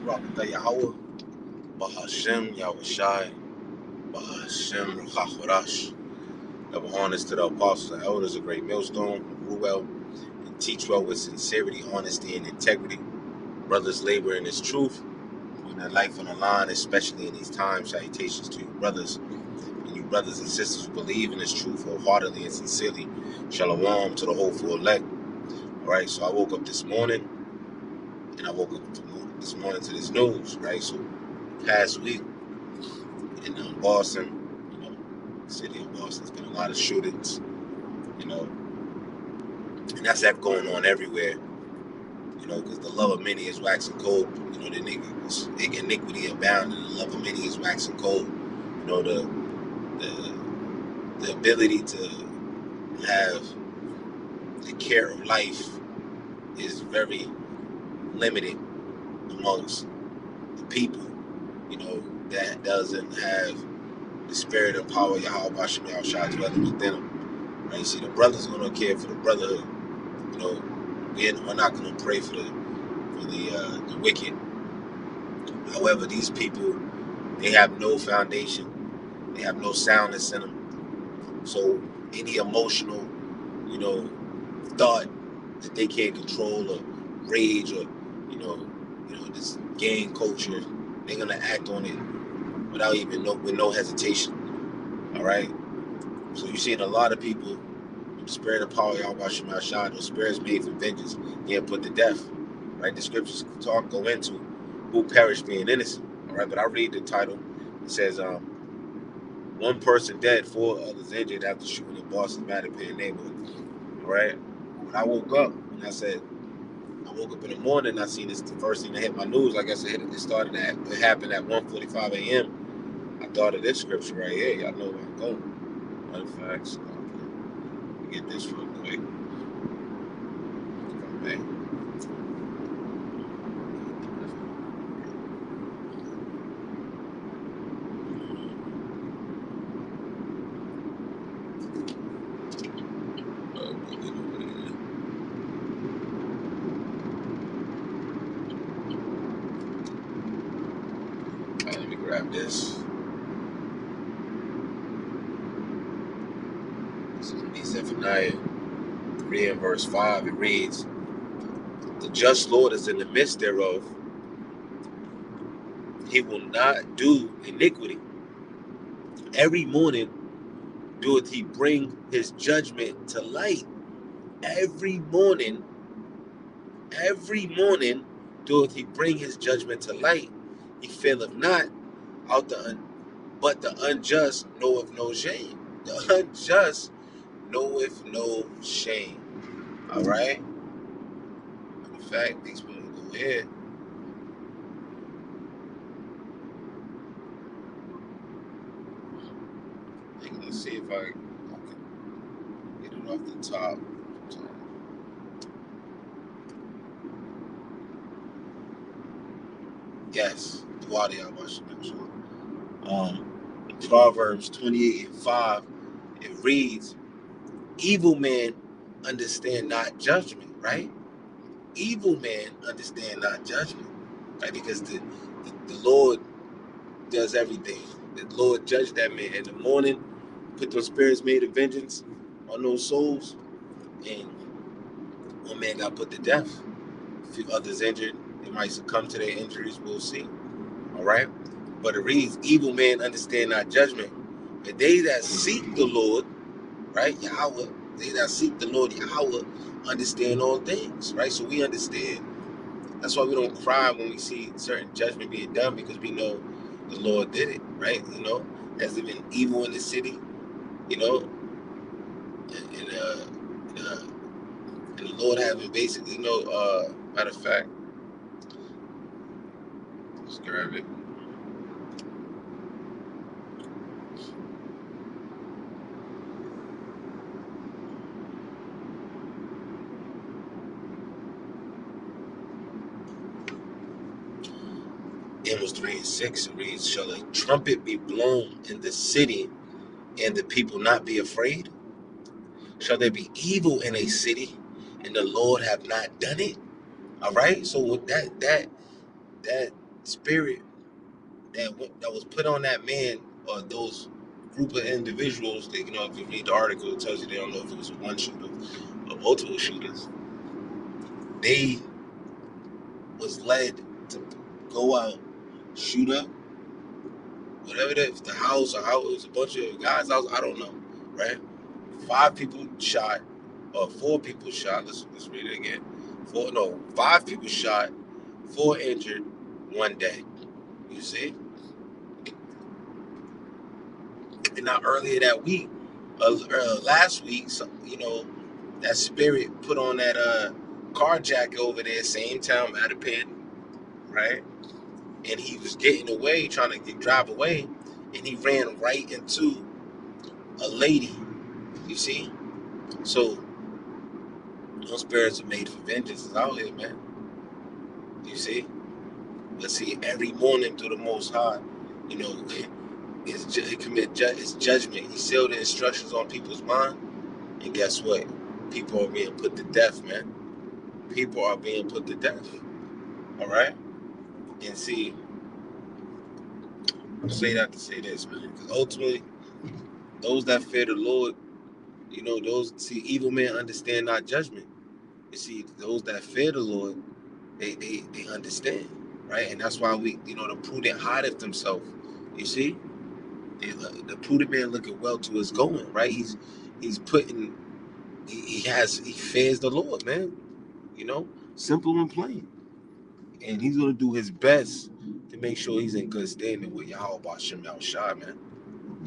Barakatah Yahweh, Bahashem Yahushai, Bahashem Ruchachorash. Double honors to the apostles and elders, a great millstone, who rule well and teach well with sincerity, honesty, and integrity. Brothers labor in His truth, putting their life on the line, especially in these times. Salutations to you, brothers, and you brothers and sisters who believe in His truth wholeheartedly and sincerely. Shalom to the hopeful elect. All right, so I woke up this morning, and I woke up this morning to this news, right? So past week in Boston, the city of Boston's been a lot of shootings, and that's that going on everywhere, because the love of many is waxing cold. The iniquity abound, and the love of many is waxing cold. The ability to have the care of life is very limited amongst the people, that doesn't have the spirit and power of Yahweh Hashem Yahushua dwelling within them. Right? See, the brothers are going to care for the brotherhood. We're not going to pray for the wicked. However, these people, they have no foundation. They have no soundness in them. So any emotional, thought that they can't control, or rage, or this gang culture, they're gonna act on it with no hesitation. All right. So you're seeing a lot of people, the spirit of power, Yahweh Shah, those spirits made for vengeance, yet put to death. Right. The scriptures go into who perished being innocent. All right. But I read the title. It says, one person dead, 4 others injured after shooting in Boston's Mattapan neighborhood. All right. When I woke up, and I woke up in the morning, I seen this, the first thing that hit my news. Like I said, it happened at 1:45 a.m. I thought of this scripture right here. Y'all know where I'm going. One fact, so let me get this real quick. Okay. Let me grab this. This is Zephaniah 3 and verse 5. It reads, "The just Lord is in the midst thereof. He will not do iniquity. Every morning doeth he bring his judgment to light." Every morning doeth he bring his judgment to light. He faileth not but the unjust knoweth no shame. The unjust knoweth no shame. All right. In fact, these people go ahead. Let's see if I can get it off the top. Yes, Proverbs 28 and 5. It reads, "Evil men understand not judgment," right? Evil men understand not judgment, right? Because the Lord does everything. The Lord judged that man in the morning, put those spirits made of vengeance on those souls, and one man got put to death. A few others injured. They might succumb to their injuries. We'll see. All right. But it reads, "Evil men understand not judgment, but they that seek the Lord," right, Yahweh, they that seek the Lord Yahweh understand all things, right? So we understand. That's why we don't cry when we see certain judgment being done, because we know the Lord did it, right? Has there been evil in the city, and the Lord having basically, matter of fact, let's grab it. Amos 3 and 6, it reads, "Shall a trumpet be blown in the city, and the people not be afraid? Shall there be evil in a city, and the Lord have not done it?" All right. So with that spirit that was put on that man or those group of individuals. That, if you read the article, it tells you they don't know if it was one shooter or multiple shooters. They was led to go out, shoot up, whatever the house or how it was a bunch of guys. I don't know, right? 5 people shot, or 4 people shot. Let's read it again. 5 people shot, 4 injured, one day. You see, and now earlier that week, last week, that spirit put on that carjacker over there, same town, Mattapan, right? And he was getting away, trying to drive away, and he ran right into a lady. You see, so those spirits are made for vengeance is out here, man. You see, but see, every morning through the Most High, you know, it's judgment. He sealed the instructions on people's mind, and guess what? People are being put to death, man. People are being put to death. All right, and see, I say that to say this, man, because ultimately, those that fear the Lord, evil men understand not judgment. You see, those that fear the Lord, they understand, right? And that's why the prudent hideth himself. You see, the prudent man looketh well to his going, right? He's putting, he fears the Lord, man. Simple and plain, and he's gonna do his best to make sure he's in good standing with Yahweh Bashem Al Shai, man.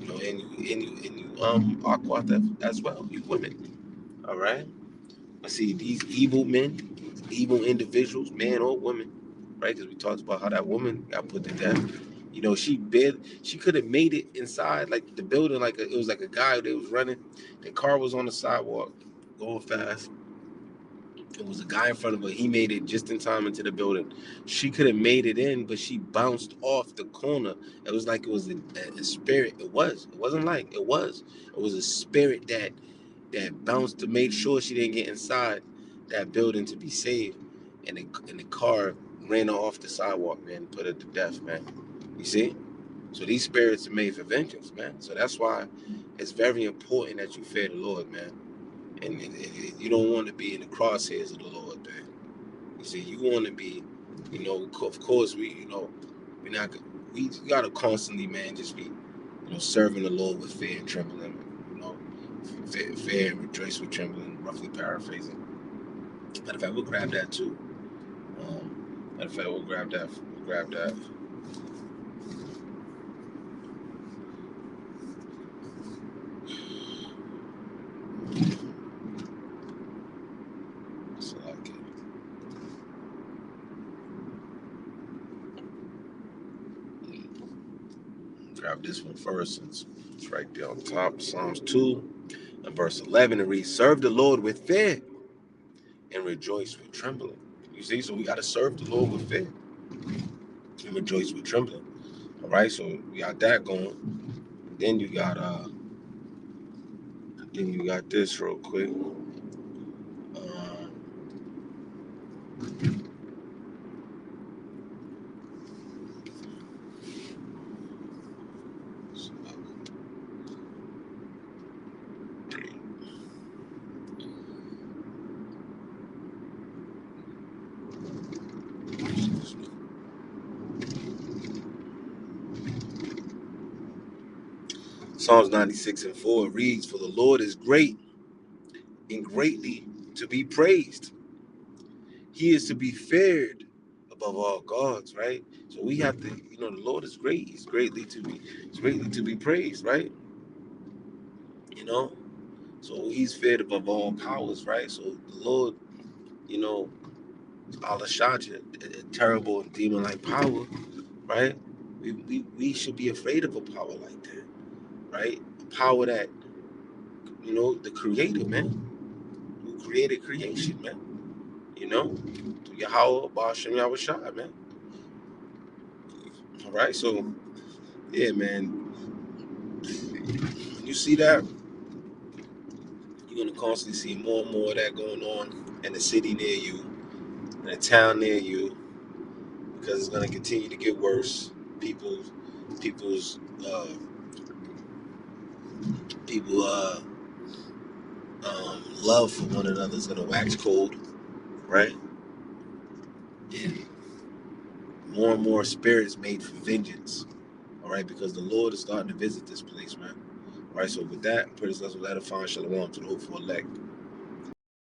And you Aquat as well, you women, all right. I see these evil men, these evil individuals, man or woman, right? Because we talked about how that woman got put to death. She could have made it inside, like the building, it was like a guy that was running. The car was on the sidewalk, going fast. It was a guy in front of her. He made it just in time into the building. She could have made it in, but she bounced off the corner. It was like it was a spirit. It was. It wasn't like it was. It was a spirit that bounced to make sure she didn't get inside that building to be saved. And the car ran her off the sidewalk, man, put her to death, man. You see? So these spirits are made for vengeance, man. So that's why it's very important that you fear the Lord, man. And you don't want to be in the crosshairs of the Lord, man. You see, you want to be, of course, we're not, we got to constantly, man, just be, serving the Lord with fear and trembling, fear and rejoice with trembling, roughly paraphrasing. Matter of fact, we'll grab that too. Matter of fact, we'll grab that. So I can grab this one first, since it's right there on top. Psalms 2 and verse 11. It reads, "Serve the Lord with fear and rejoice with trembling." You see, so we got to serve the Lord with fear and rejoice with trembling. All right, so we got that going. And then you got this real quick. Uh, Psalms 96 and 4 reads, "For the Lord is great and greatly to be praised. He is to be feared above all gods," right? So we have to, the Lord is great. He's greatly to be praised, right? You know, so he's feared above all powers, right? So the Lord, you know, Allah Shaja, a terrible and demon-like power, right? We should be afraid of a power like that, right? A power that, the creator, man, who created creation, man, to Yahweh, Ba'ashem Yahweh Shai, man. All right, so, yeah, man, when you see that, you're going to constantly see more and more of that going on in the city near you, in the town near you, because it's going to continue to get worse. People's uh, people love for one another is going to wax cold, right? And more and more spirits made for vengeance, all right, because the Lord is starting to visit this place, man. All right, so with that, praise God, let it find shalom to the hopeful elect.